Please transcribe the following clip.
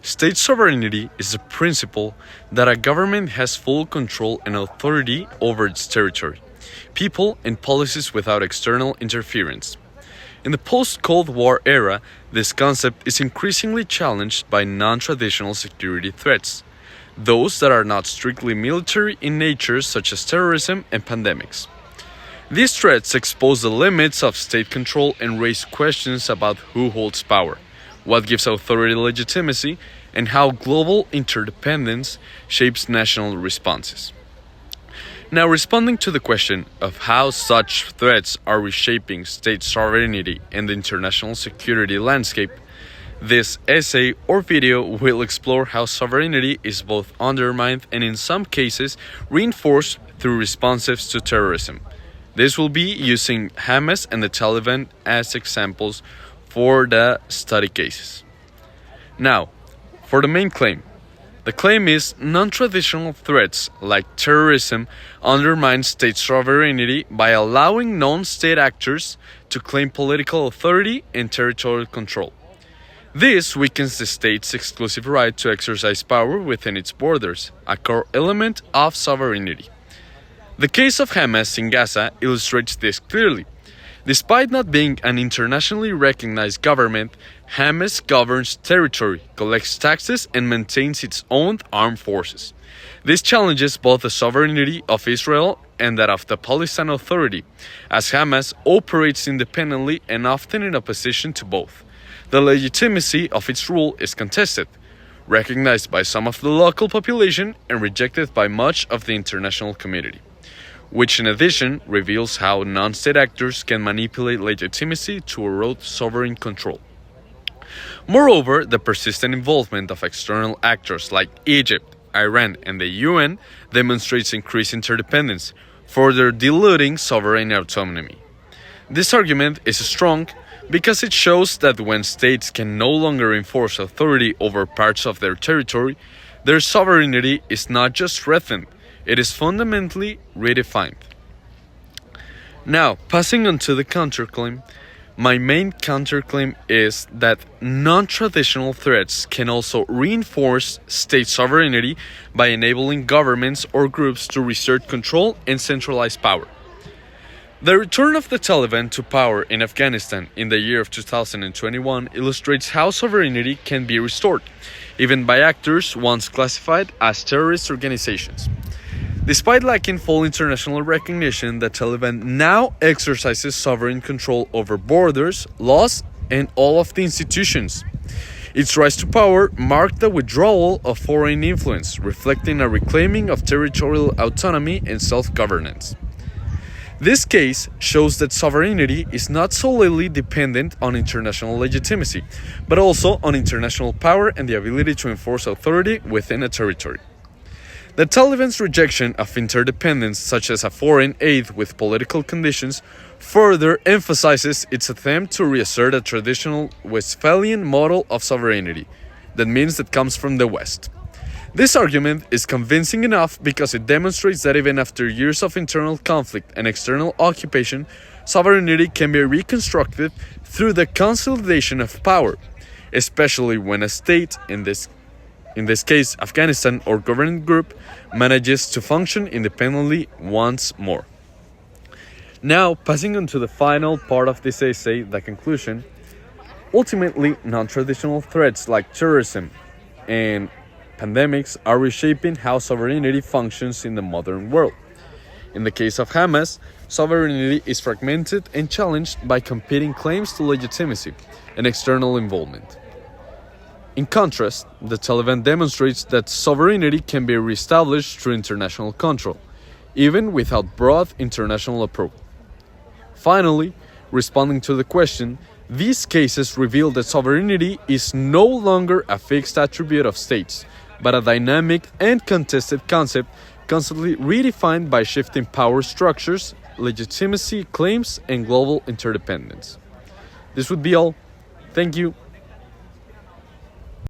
State sovereignty is the principle that a government has full control and authority over its territory, people, and policies without external interference. In the post-Cold War era, this concept is increasingly challenged by non-traditional security threats, those that are not strictly military in nature, such as terrorism and pandemics. These threats expose the limits of state control and raise questions about who holds power, what gives authority legitimacy, and how global interdependence shapes national responses. Now, responding to the question of how such threats are reshaping state sovereignty and the international security landscape, this essay or video will explore how sovereignty is both undermined and in some cases reinforced through responses to terrorism. This will be using Hamas and the Taliban as examples for the study cases. Now, for the main claim. The claim is non-traditional threats like terrorism undermine state sovereignty by allowing non-state actors to claim political authority and territorial control. This weakens the state's exclusive right to exercise power within its borders, a core element of sovereignty. The case of Hamas in Gaza illustrates this clearly. Despite not being an internationally recognized government, Hamas governs territory, collects taxes, and maintains its own armed forces. This challenges both the sovereignty of Israel and that of the Palestinian Authority, as Hamas operates independently and often in opposition to both. The legitimacy of its rule is contested, recognized by some of the local population and rejected by much of the international community, which in addition reveals how non-state actors can manipulate legitimacy to erode sovereign control. Moreover, the persistent involvement of external actors like Egypt, Iran, and the UN demonstrates increased interdependence, further diluting sovereign autonomy. This argument is strong because it shows that when states can no longer enforce authority over parts of their territory, their sovereignty is not just threatened, it is fundamentally redefined. Now, passing on to the counterclaim, my main counterclaim is that non-traditional threats can also reinforce state sovereignty by enabling governments or groups to reassert control and centralize power. The return of the Taliban to power in Afghanistan in the year of 2021 illustrates how sovereignty can be restored, even by actors once classified as terrorist organizations. Despite lacking full international recognition, the Taliban now exercises sovereign control over borders, laws, and all of the institutions. Its rise to power marked the withdrawal of foreign influence, reflecting a reclaiming of territorial autonomy and self-governance. This case shows that sovereignty is not solely dependent on international legitimacy, but also on international power and the ability to enforce authority within a territory. The Taliban's rejection of interdependence, such as a foreign aid with political conditions, further emphasizes its attempt to reassert a traditional Westphalian model of sovereignty, that means that comes from the West. This argument is convincing enough because it demonstrates that even after years of internal conflict and external occupation, sovereignty can be reconstructed through the consolidation of power, especially when a state, in this case Afghanistan or governing group, manages to function independently once more. Now, passing on to the final part of this essay, the conclusion. Ultimately, non-traditional threats like terrorism and pandemics are reshaping how sovereignty functions in the modern world. In the case of Hamas, sovereignty is fragmented and challenged by competing claims to legitimacy and external involvement. In contrast, the Taliban demonstrates that sovereignty can be reestablished through international control, even without broad international approval. Finally, responding to the question, these cases reveal that sovereignty is no longer a fixed attribute of states, but a dynamic and contested concept constantly redefined by shifting power structures, legitimacy claims, and global interdependence. This would be all. Thank you.